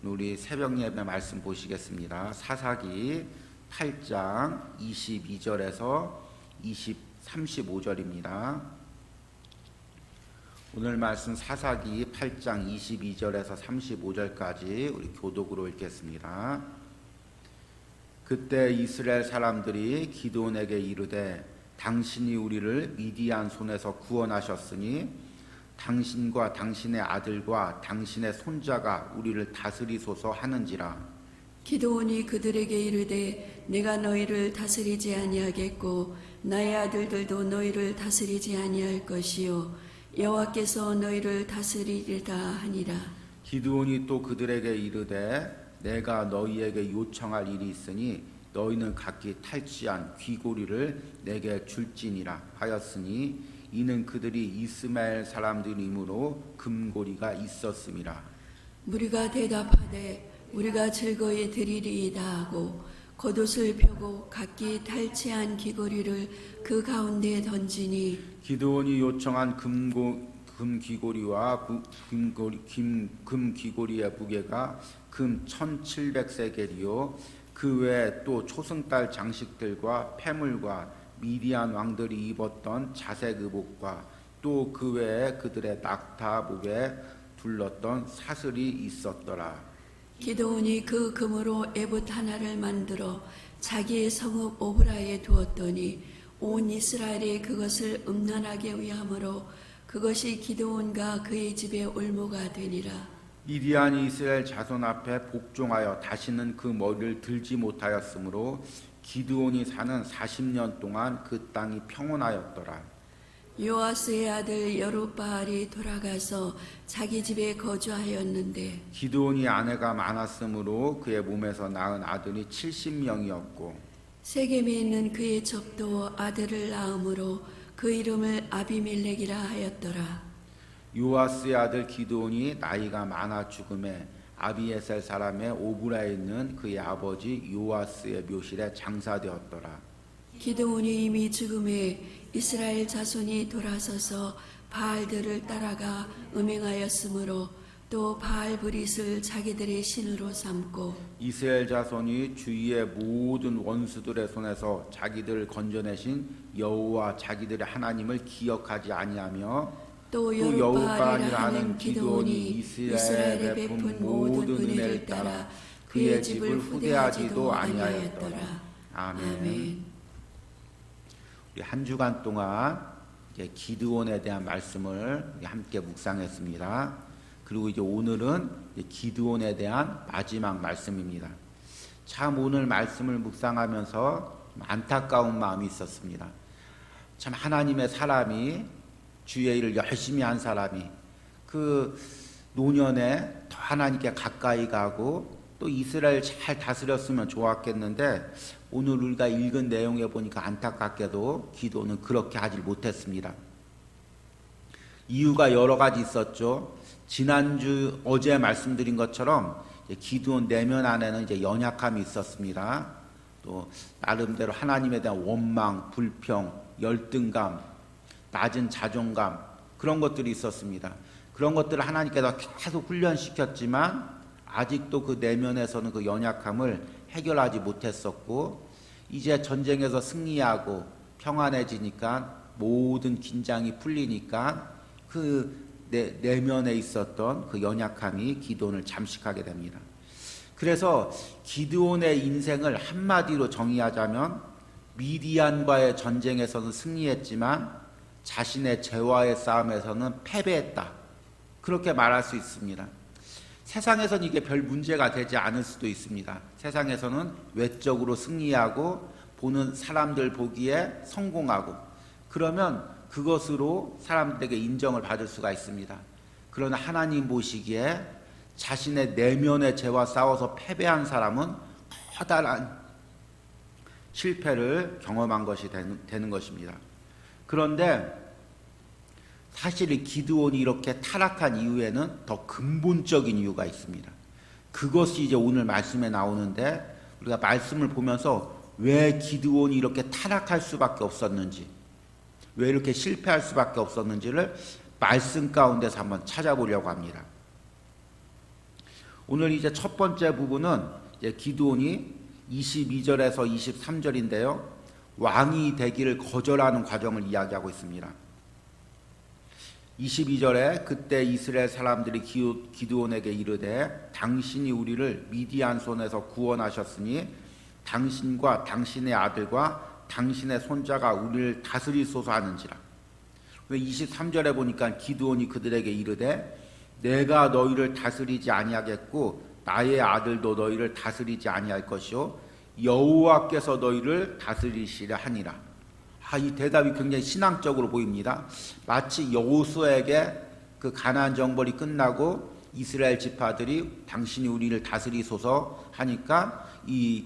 우리 새벽 예배 말씀 보시겠습니다. 사사기 8장 22절에서 35절입니다. 오늘 말씀 사사기 8장 22절에서 35절까지 우리 교독으로 읽겠습니다. 그때 이스라엘 사람들이 기드온에게 이르되 당신이 우리를 미디안 손에서 구원하셨으니 당신과 당신의 아들과 당신의 손자가 우리를 다스리소서 하는지라. 기드온이 그들에게 이르되 내가 너희를 다스리지 아니하겠고 나의 아들들도 너희를 다스리지 아니할 것이요 여호와께서 너희를 다스리리라 하니라. 기드온이 또 그들에게 이르되 내가 너희에게 요청할 일이 있으니 너희는 각기 탈취한 귀고리를 내게 줄지니라 하였으니 이는 그들이 이스마엘 사람들이므로 금고리가 있었음이라. 무리가 대답하되 우리가 즐거이 드리리이다 하고 겉옷을 펴고 각기 탈취한 귀고리를 그 가운데 던지니 기드온이 요청한 금귀고리와 금귀고리의 무게가 금 1700세겔이요 그 외에 또 초승달 장식들과 패물과 미디안 왕들이 입었던 자색 의복과 또 그 외에 그들의 낙타 목에 둘렀던 사슬이 있었더라. 기드온이 그 금으로 에봇 하나를 만들어 자기의 성읍 오브라에 두었더니 온 이스라엘이 그것을 음란하게 위함으로 그것이 기드온과 그의 집의 올무가 되니라. 미디안이 이스라엘 자손 앞에 복종하여 다시는 그 머리를 들지 못하였으므로 기드온이 사는 40년 동안 그 땅이 평온하였더라. 요아스의 아들 여룻바알이 돌아가서 자기 집에 거주하였는데 기드온이 아내가 많았으므로 그의 몸에서 낳은 아들이 70명이었고 세겜에 있는 그의 첩도 아들을 낳음으로 그 이름을 아비멜렉이라 하였더라. 요아스의 아들 기드온이 나이가 많아 죽음에 아비에셀 사람의 오브라에 있는 그의 아버지 요아스의 묘실에 장사되었더라. 기드온이 이미 죽음에 이스라엘 자손이 돌아서서 바알들을 따라가 음행하였으므로 또 바알 브릿을 자기들의 신으로 삼고 이스라엘 자손이 주위의 모든 원수들의 손에서 자기들을 건져내신 여호와 자기들의 하나님을 기억하지 아니하며 또 여룻바알이라 하는 기드온이 이스라엘에 베푼 모든 은혜를 따라 그의 집을 후대하지도 아니하였더라. 아멘. 우리 한 주간 동안 이제 기드온에 대한 말씀을 함께 묵상했습니다. 그리고 이제 오늘은 기드온에 대한 마지막 말씀입니다. 참 오늘 말씀을 묵상하면서 안타까운 마음이 있었습니다. 참 하나님의 사람이 주의 일을 열심히 한 사람이 그 노년에 더 하나님께 가까이 가고 또 이스라엘 잘 다스렸으면 좋았겠는데 오늘 우리가 읽은 내용에 보니까 안타깝게도 기도는 그렇게 하질 못했습니다. 이유가 여러 가지 있었죠. 지난주 어제 말씀드린 것처럼 기드온 내면 안에는 이제 연약함이 있었습니다. 또 나름대로 하나님에 대한 원망, 불평, 열등감, 낮은 자존감 그런 것들이 있었습니다. 그런 것들을 하나님께서 계속 훈련시켰지만 아직도 그 내면에서는 그 연약함을 해결하지 못했었고 이제 전쟁에서 승리하고 평안해지니까 모든 긴장이 풀리니까 그 내면에 있었던 그 연약함이 기드온을 잠식하게 됩니다. 그래서 기드온의 인생을 한마디로 정의하자면 미디안과의 전쟁에서는 승리했지만 자신의 죄와의 싸움에서는 패배했다. 그렇게 말할 수 있습니다. 세상에서는 이게 별 문제가 되지 않을 수도 있습니다. 세상에서는 외적으로 승리하고 보는 사람들 보기에 성공하고 그러면 그것으로 사람들에게 인정을 받을 수가 있습니다. 그러나 하나님 보시기에 자신의 내면의 죄와 싸워서 패배한 사람은 커다란 실패를 경험한 것이 되는 것입니다. 그런데 사실 이 기드온이 이렇게 타락한 이유에는 더 근본적인 이유가 있습니다. 그것이 이제 오늘 말씀에 나오는데 우리가 말씀을 보면서 왜 기드온이 이렇게 타락할 수밖에 없었는지 왜 이렇게 실패할 수밖에 없었는지를 말씀 가운데서 한번 찾아보려고 합니다. 오늘 이제 첫 번째 부분은 이제 기드온이 22절에서 23절인데요. 왕이 되기를 거절하는 과정을 이야기하고 있습니다. 22절에 그때 이스라엘 사람들이 기드온에게 이르되 당신이 우리를 미디안 손에서 구원하셨으니 당신과 당신의 아들과 당신의 손자가 우리를 다스리소서 하는지라. 23절에 보니까 기드온이 그들에게 이르되 내가 너희를 다스리지 아니하겠고 나의 아들도 너희를 다스리지 아니할 것이요 여호와께서 너희를 다스리시려 하니라. 이 대답이 굉장히 신앙적으로 보입니다. 마치 여호수아에게 그 가나안 정벌이 끝나고 이스라엘 지파들이 당신이 우리를 다스리소서 하니까 이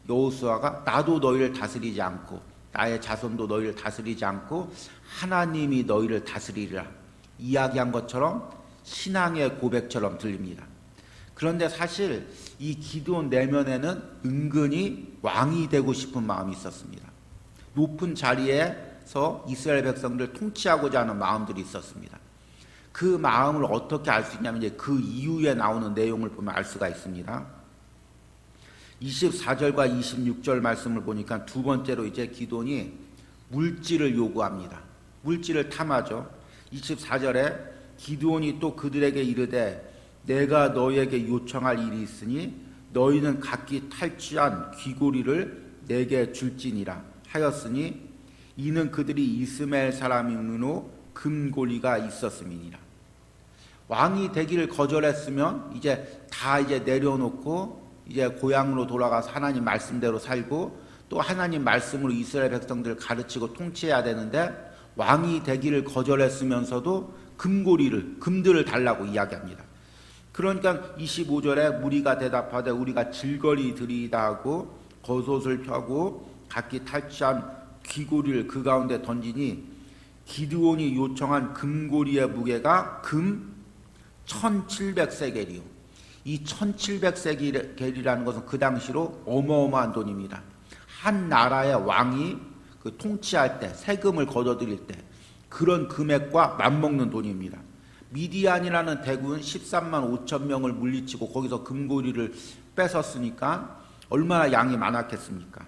여호수아가 나도 너희를 다스리지 않고 나의 자손도 너희를 다스리지 않고 하나님이 너희를 다스리리라 이야기한 것처럼 신앙의 고백처럼 들립니다. 그런데 사실 이 기드온 내면에는 은근히 왕이 되고 싶은 마음이 있었습니다. 높은 자리에서 이스라엘 백성들을 통치하고자 하는 마음들이 있었습니다. 그 마음을 어떻게 알 수 있냐면 이제 그 이후에 나오는 내용을 보면 알 수가 있습니다. 24절과 26절 말씀을 보니까 두 번째로 이제 기드온이 물질을 요구합니다. 물질을 탐하죠. 24절에 기드온이 또 그들에게 이르되 내가 너희에게 요청할 일이 있으니 너희는 각기 탈취한 귀고리를 내게 줄지니라 하였으니 이는 그들이 이스마엘 사람이므로 금고리가 있었음이니라. 왕이 되기를 거절했으면 이제 다 이제 내려놓고 이제 고향으로 돌아가서 하나님 말씀대로 살고 또 하나님 말씀으로 이스라엘 백성들을 가르치고 통치해야 되는데 왕이 되기를 거절했으면서도 금들을 달라고 이야기합니다. 그러니까 25절에 무리가 대답하되 우리가 질거리 드리이다 하고 겉옷을 펴고 각기 탈취한 귀고리를 그 가운데 던지니 기드온이 요청한 금고리의 무게가 금 1700세겔이요. 이 1700세겔이라는 것은 그 당시로 어마어마한 돈입니다. 한 나라의 왕이 그 통치할 때 세금을 걷어들일 때 그런 금액과 맞먹는 돈입니다. 미디안이라는 대군 13만 5천 명을 물리치고 거기서 금고리를 뺏었으니까 얼마나 양이 많았겠습니까?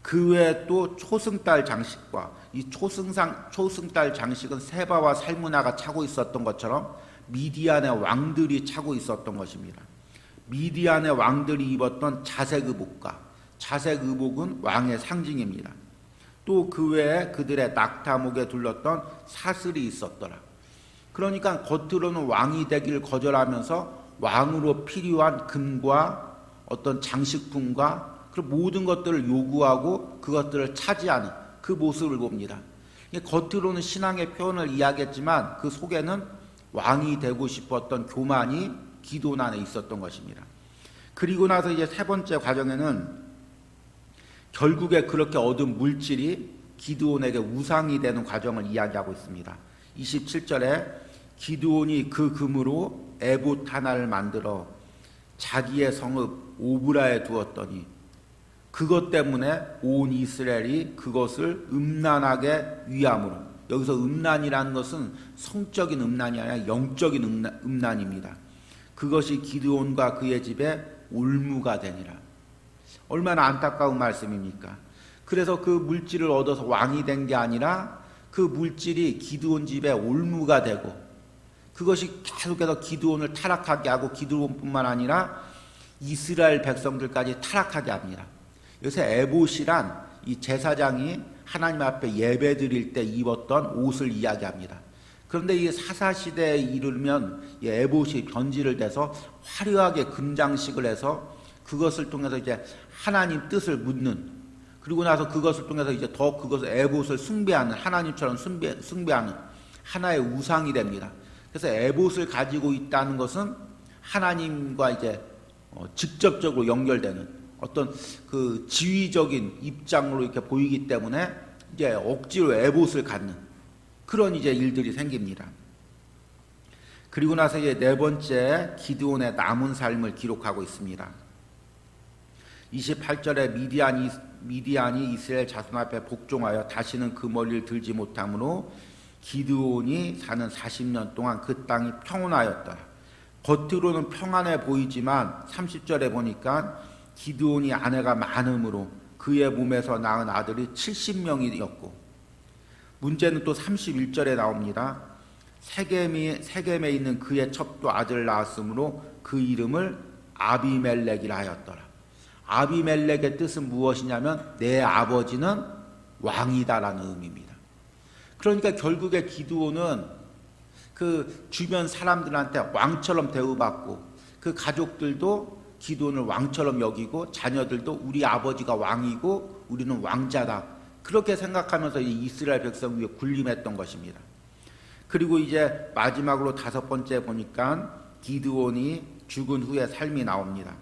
그 외에 또 초승달 장식과 이 초승달 장식은 세바와 살무나가 차고 있었던 것처럼 미디안의 왕들이 차고 있었던 것입니다. 미디안의 왕들이 입었던 자색 의복과 자색 의복은 왕의 상징입니다. 또 그 외에 그들의 낙타목에 둘렀던 사슬이 있었더라. 그러니까 겉으로는 왕이 되기를 거절하면서 왕으로 필요한 금과 어떤 장식품과 그 모든 것들을 요구하고 그것들을 차지하는 그 모습을 봅니다. 겉으로는 신앙의 표현을 이야기했지만 그 속에는 왕이 되고 싶었던 교만이 기드온 안에 있었던 것입니다. 그리고 나서 이제 세 번째 과정에는 결국에 그렇게 얻은 물질이 기드온에게 우상이 되는 과정을 이야기하고 있습니다. 27절에 기드온이 그 금으로 에봇 하나를 만들어 자기의 성읍 오브라에 두었더니 그것 때문에 온 이스라엘이 그것을 음란하게 위함으로, 여기서 음란이라는 것은 성적인 음란이 아니라 영적인 음란입니다. 그것이 기드온과 그의 집에 올무가 되니라. 얼마나 안타까운 말씀입니까? 그래서 그 물질을 얻어서 왕이 된 게 아니라 그 물질이 기드온 집에 올무가 되고 그것이 계속해서 기드온을 타락하게 하고 기드온뿐만 아니라 이스라엘 백성들까지 타락하게 합니다. 요새 에봇이란 이 제사장이 하나님 앞에 예배 드릴 때 입었던 옷을 이야기합니다. 그런데 이 사사시대에 이르면 이 에봇이 변질을 돼서 화려하게 금장식을 해서 그것을 통해서 이제 하나님 뜻을 묻는, 그리고 나서 그것을 통해서 이제 더 그것을 에봇을 숭배하는, 하나님처럼 숭배하는 하나의 우상이 됩니다. 그래서 에봇을 가지고 있다는 것은 하나님과 이제 직접적으로 연결되는 어떤 그 지위적인 입장으로 이렇게 보이기 때문에 이제 억지로 에봇을 갖는 그런 이제 일들이 생깁니다. 그리고 나서 이제 네 번째 기드온의 남은 삶을 기록하고 있습니다. 28절에 미디안이 이스라엘 자손 앞에 복종하여 다시는 그 머리를 들지 못하므로 기드온이 사는 40년 동안 그 땅이 평온하였더라. 겉으로는 평안해 보이지만 30절에 보니까 기드온이 아내가 많음으로 그의 몸에서 낳은 아들이 70명이었고, 문제는 또 31절에 나옵니다. 세겜에 있는 그의 첩도 아들을 낳았으므로 그 이름을 아비멜렉이라 하였더라. 아비멜렉의 뜻은 무엇이냐면 내 아버지는 왕이다라는 의미입니다. 그러니까 결국에 기드온은 그 주변 사람들한테 왕처럼 대우받고, 그 가족들도 기드온을 왕처럼 여기고, 자녀들도 우리 아버지가 왕이고 우리는 왕자다, 그렇게 생각하면서 이스라엘 백성 위에 군림했던 것입니다. 그리고 이제 마지막으로 5번째 보니까 기드온이 죽은 후의 삶이 나옵니다.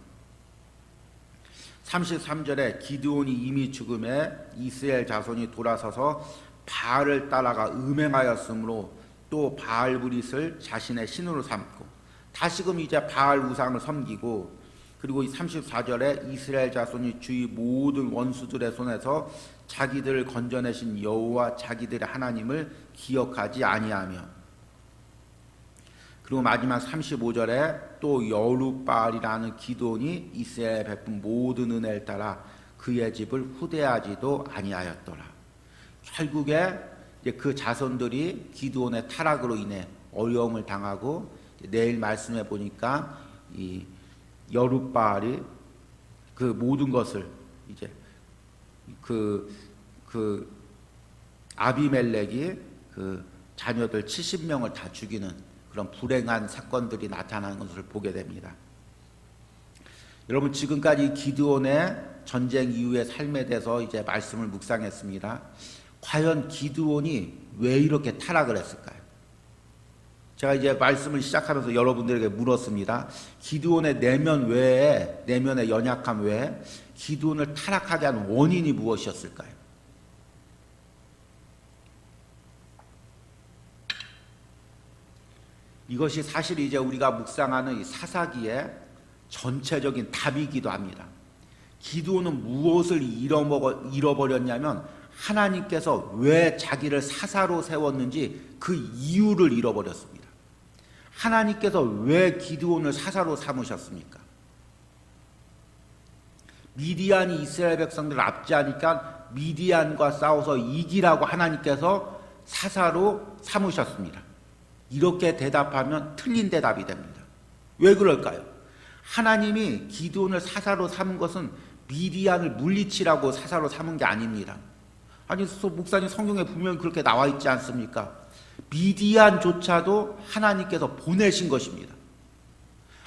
33절에 기드온이 이미 죽음에 이스라엘 자손이 돌아서서 바알을 따라가 음행하였으므로 또 바알브릿을 자신의 신으로 삼고, 다시금 이제 바알 우상을 섬기고, 그리고 34절에 이스라엘 자손이 주의 모든 원수들의 손에서 자기들을 건져내신 여호와 자기들의 하나님을 기억하지 아니하며, 그리고 마지막 35절에 또 여룻바알이라는 기드온이 이스라엘에 베푼 모든 은혜를 따라 그의 집을 후대하지도 아니하였더라. 결국에 이제 그 자손들이 기드온의 타락으로 인해 어려움을 당하고, 내일 말씀해 보니까 이 여룻바알이 그 모든 것을 이제 그 아비멜렉이 그 자녀들 70명을 다 죽이는 그런 불행한 사건들이 나타나는 것을 보게 됩니다. 여러분, 지금까지 기드온의 전쟁 이후의 삶에 대해서 이제 말씀을 묵상했습니다. 과연 기드온이 왜 이렇게 타락을 했을까요? 제가 이제 말씀을 시작하면서 여러분들에게 물었습니다. 기드온의 내면의 연약함 외에 기드온을 타락하게 한 원인이 무엇이었을까요? 이것이 사실 이제 우리가 묵상하는 이 사사기의 전체적인 답이기도 합니다. 기드온은 무엇을 잃어버렸냐면 하나님께서 왜 자기를 사사로 세웠는지 그 이유를 잃어버렸습니다. 하나님께서 왜 기드온을 사사로 삼으셨습니까? 미디안이 이스라엘 백성들을 압제하니까 미디안과 싸워서 이기라고 하나님께서 사사로 삼으셨습니다. 이렇게 대답하면 틀린 대답이 됩니다. 왜 그럴까요? 하나님이 기드온을 사사로 삼은 것은 미디안을 물리치라고 사사로 삼은 게 아닙니다. 아니, 목사님 성경에 분명히 그렇게 나와 있지 않습니까? 미디안조차도 하나님께서 보내신 것입니다.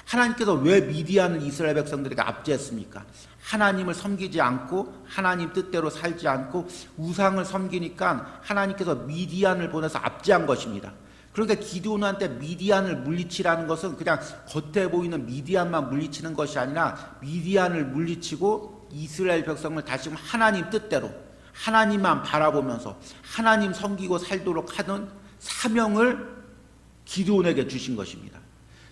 하나님께서 왜 미디안을 이스라엘 백성들에게 압제했습니까? 하나님을 섬기지 않고 하나님 뜻대로 살지 않고 우상을 섬기니까 하나님께서 미디안을 보내서 압제한 것입니다. 그러니까 기드온한테 미디안을 물리치라는 것은 그냥 겉에 보이는 미디안만 물리치는 것이 아니라 미디안을 물리치고 이스라엘 백성을 다시금 하나님 뜻대로 하나님만 바라보면서 하나님 섬기고 살도록 하는 사명을 기드온에게 주신 것입니다.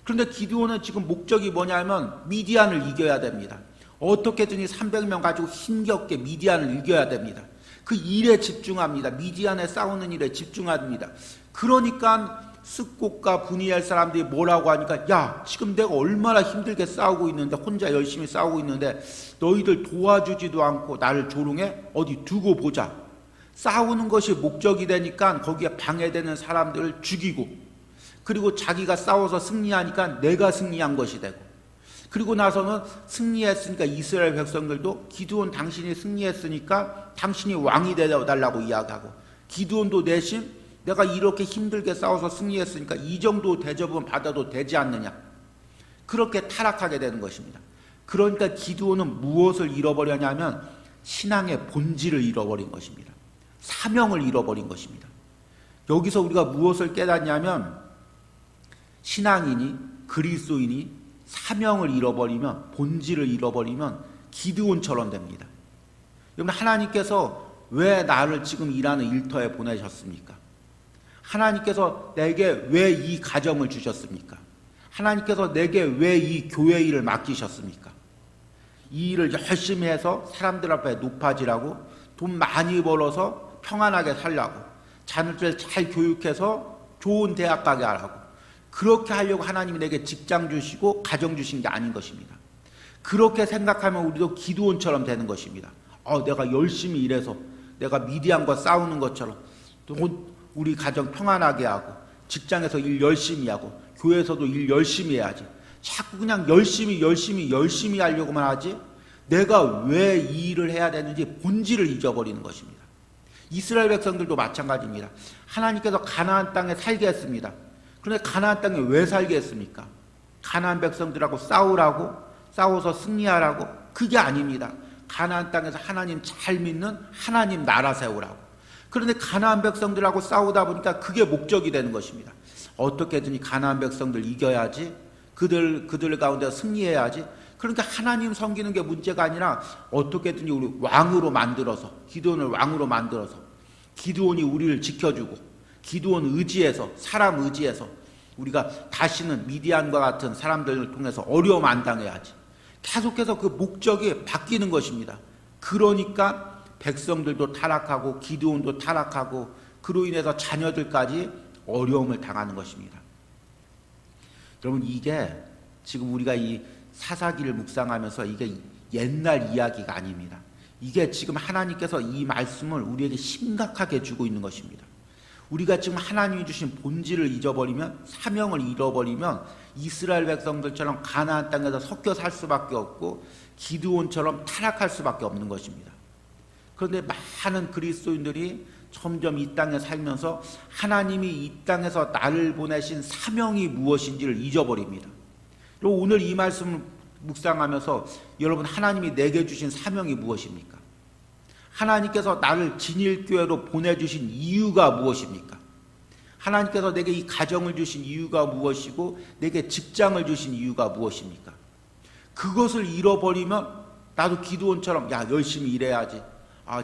그런데 기드온은 지금 목적이 뭐냐면 미디안을 이겨야 됩니다. 어떻게든 300명 가지고 힘겹게 미디안을 이겨야 됩니다. 그 일에 집중합니다. 미디안에 싸우는 일에 집중합니다. 그러니까 습곡과 분이엘 사람들이 뭐라고 하니까, 야, 지금 내가 얼마나 힘들게 싸우고 있는데, 혼자 열심히 싸우고 있는데 너희들 도와주지도 않고 나를 조롱해? 어디 두고 보자. 싸우는 것이 목적이 되니까 거기에 방해되는 사람들을 죽이고, 그리고 자기가 싸워서 승리하니까 내가 승리한 것이 되고, 그리고 나서는 승리했으니까 이스라엘 백성들도 기드온 당신이 승리했으니까 당신이 왕이 되어달라고 이야기하고, 기드온도 내심 내가 이렇게 힘들게 싸워서 승리했으니까 이 정도 대접은 받아도 되지 않느냐, 그렇게 타락하게 되는 것입니다. 그러니까 기드온은 무엇을 잃어버렸냐면 신앙의 본질을 잃어버린 것입니다. 사명을 잃어버린 것입니다. 여기서 우리가 무엇을 깨닫냐면 신앙인이, 그리스도인이 사명을 잃어버리면, 본질을 잃어버리면 기드온처럼 됩니다. 여러분, 하나님께서 왜 나를 지금 일하는 일터에 보내셨습니까? 하나님께서 내게 왜 이 가정을 주셨습니까? 하나님께서 내게 왜 이 교회 일을 맡기셨습니까? 이 일을 열심히 해서 사람들 앞에 높아지라고, 돈 많이 벌어서 평안하게 살라고, 자녀들 잘 교육해서 좋은 대학 가게 하라고, 그렇게 하려고 하나님이 내게 직장 주시고 가정 주신 게 아닌 것입니다. 그렇게 생각하면 우리도 기드온처럼 되는 것입니다. 내가 열심히 일해서 내가 미디안과 싸우는 것처럼 또 우리 가정 평안하게 하고 직장에서 일 열심히 하고 교회에서도 일 열심히 해야지. 자꾸 그냥 열심히 하려고만 하지 내가 왜 이 일을 해야 되는지 본질을 잊어버리는 것입니다. 이스라엘 백성들도 마찬가지입니다. 하나님께서 가나안 땅에 살게 했습니다. 그런데 가나안 땅에 왜 살게 했습니까? 가나안 백성들하고 싸워서 승리하라고? 그게 아닙니다. 가나안 땅에서 하나님 잘 믿는 하나님 나라 세우라고. 그런데 가나안 백성들하고 싸우다 보니까 그게 목적이 되는 것입니다. 어떻게든 가나안 백성들 이겨야지, 그들 가운데 승리해야지. 그러니까 하나님 섬기는 게 문제가 아니라 어떻게든 우리 왕으로 만들어서, 기드온을 왕으로 만들어서 기드온이 우리를 지켜주고 기드온 의지해서, 사람 의지해서 우리가 다시는 미디안과 같은 사람들을 통해서 어려움 안 당해야지. 계속해서 그 목적이 바뀌는 것입니다. 그러니까 백성들도 타락하고 기드온도 타락하고 그로 인해서 자녀들까지 어려움을 당하는 것입니다. 여러분, 이게 지금 우리가 이 사사기를 묵상하면서 이게 옛날 이야기가 아닙니다. 이게 지금 하나님께서 이 말씀을 우리에게 심각하게 주고 있는 것입니다. 우리가 지금 하나님이 주신 본질을 잊어버리면, 사명을 잃어버리면 이스라엘 백성들처럼 가나안 땅에서 섞여 살 수밖에 없고 기드온처럼 타락할 수밖에 없는 것입니다. 그런데 많은 그리스도인들이 점점 이 땅에 살면서 하나님이 이 땅에서 나를 보내신 사명이 무엇인지를 잊어버립니다. 그리고 오늘 이 말씀을 묵상하면서 여러분, 하나님이 내게 주신 사명이 무엇입니까? 하나님께서 나를 진일교회로 보내주신 이유가 무엇입니까? 하나님께서 내게 이 가정을 주신 이유가 무엇이고 내게 직장을 주신 이유가 무엇입니까? 그것을 잃어버리면 나도 기드온처럼 열심히 일해야지,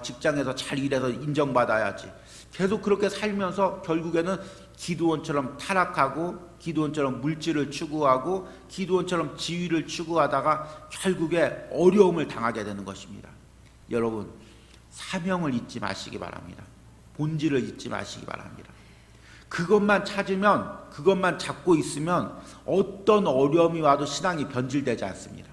직장에서 잘 일해서 인정받아야지, 계속 그렇게 살면서 결국에는 기드온처럼 타락하고 기드온처럼 물질을 추구하고 기드온처럼 지위를 추구하다가 결국에 어려움을 당하게 되는 것입니다. 여러분, 사명을 잊지 마시기 바랍니다. 본질을 잊지 마시기 바랍니다. 그것만 찾으면, 그것만 잡고 있으면 어떤 어려움이 와도 신앙이 변질되지 않습니다.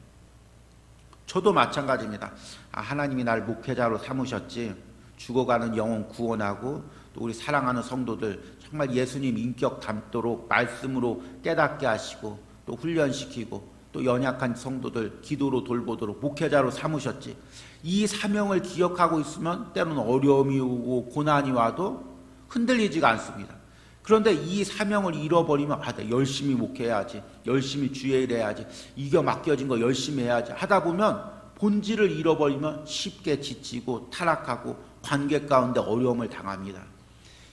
저도 마찬가지입니다. 하나님이 날 목회자로 삼으셨지, 죽어가는 영혼 구원하고 또 우리 사랑하는 성도들 정말 예수님 인격 닮도록 말씀으로 깨닫게 하시고 또 훈련시키고 또 연약한 성도들 기도로 돌보도록 목회자로 삼으셨지. 이 사명을 기억하고 있으면 때로는 어려움이 오고 고난이 와도 흔들리지가 않습니다. 그런데 이 사명을 잃어버리면 열심히 목회해야지, 열심히 주의 일해야지, 이겨 맡겨진 거 열심히 해야지 하다 보면 본질을 잃어버리면 쉽게 지치고 타락하고 관계 가운데 어려움을 당합니다.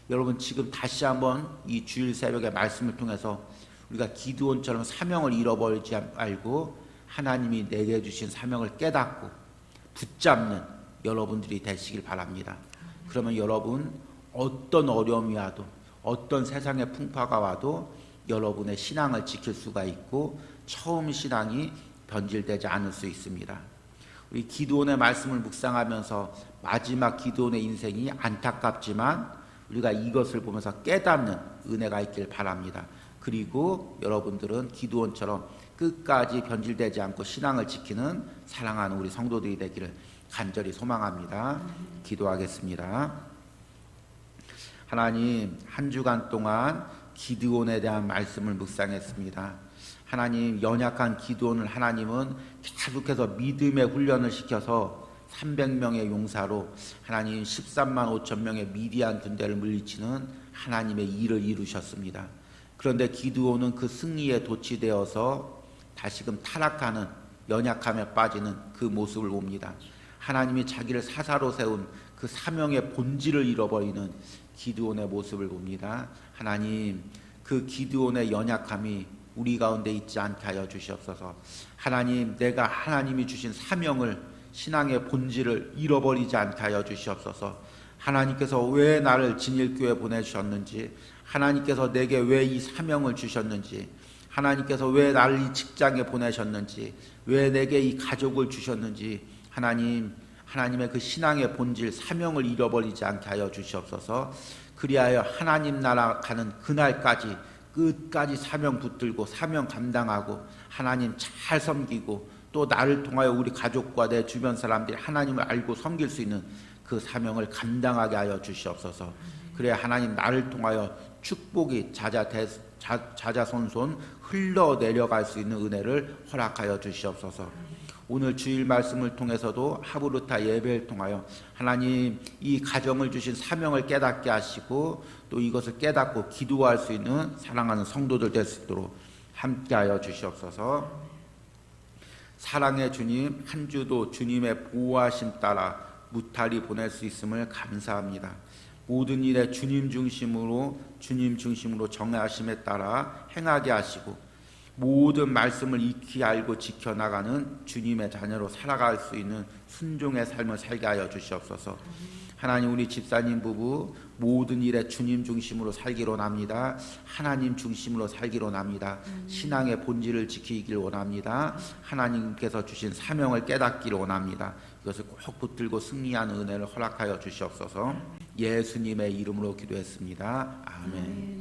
여러분, 지금 다시 한번 이 주일 새벽의 말씀을 통해서 우리가 기드온처럼 사명을 잃어버리지 말고 하나님이 내게 주신 사명을 깨닫고 붙잡는 여러분들이 되시길 바랍니다. 그러면 여러분, 어떤 어려움이 와도 어떤 세상의 풍파가 와도 여러분의 신앙을 지킬 수가 있고 처음 신앙이 변질되지 않을 수 있습니다. 우리 기드온의 말씀을 묵상하면서 마지막 기드온의 인생이 안타깝지만 우리가 이것을 보면서 깨닫는 은혜가 있길 바랍니다. 그리고 여러분들은 기드온처럼 끝까지 변질되지 않고 신앙을 지키는 사랑하는 우리 성도들이 되기를 간절히 소망합니다. 기도하겠습니다. 하나님, 한 주간 동안 기드온에 대한 말씀을 묵상했습니다. 하나님, 연약한 기드온을 하나님은 계속해서 믿음의 훈련을 시켜서 300명의 용사로 하나님 13만 5천 명의 미디안 군대를 물리치는 하나님의 일을 이루셨습니다. 그런데 기드온은 그 승리에 도취되어서 다시금 타락하는, 연약함에 빠지는 그 모습을 봅니다. 하나님이 자기를 사사로 세운 그 사명의 본질을 잃어버리는 기드온의 모습을 봅니다. 하나님, 그 기드온의 연약함이 우리 가운데 있지 않게 하여 주시옵소서. 하나님, 내가 하나님이 주신 사명을, 신앙의 본질을 잃어버리지 않게 하여 주시옵소서. 하나님께서 왜 나를 진일교회에 보내주셨는지, 하나님께서 내게 왜 이 사명을 주셨는지, 하나님께서 왜 나를 이 직장에 보내셨는지, 왜 내게 이 가족을 주셨는지, 하나님의 그 신앙의 본질, 사명을 잃어버리지 않게 하여 주시옵소서. 그리하여 하나님 나라 가는 그날까지 끝까지 사명 붙들고 사명 감당하고 하나님 잘 섬기고 또 나를 통하여 우리 가족과 내 주변 사람들이 하나님을 알고 섬길 수 있는 그 사명을 감당하게 하여 주시옵소서. 그래야 하나님 나를 통하여 축복이 자자손손 흘러내려갈 수 있는 은혜를 허락하여 주시옵소서. 오늘 주일 말씀을 통해서도 하브루타 예배를 통하여 하나님 이 가정을 주신 사명을 깨닫게 하시고 또 이것을 깨닫고 기도할 수 있는 사랑하는 성도들 될 수 있도록 함께하여 주시옵소서. 사랑의 주님, 한 주도 주님의 보호하심 따라 무탈히 보낼 수 있음을 감사합니다. 모든 일에 주님 중심으로 정하심에 따라 행하게 하시고 모든 말씀을 익히 알고 지켜나가는 주님의 자녀로 살아갈 수 있는 순종의 삶을 살게 하여 주시옵소서. 하나님, 우리 집사님 부부 모든 일에 주님 중심으로 살기로 합니다. 하나님 중심으로 살기로 합니다. 신앙의 본질을 지키길 원합니다. 하나님께서 주신 사명을 깨닫기를 원합니다. 이것을 꼭 붙들고 승리하는 은혜를 허락하여 주시옵소서. 예수님의 이름으로 기도했습니다. 아멘.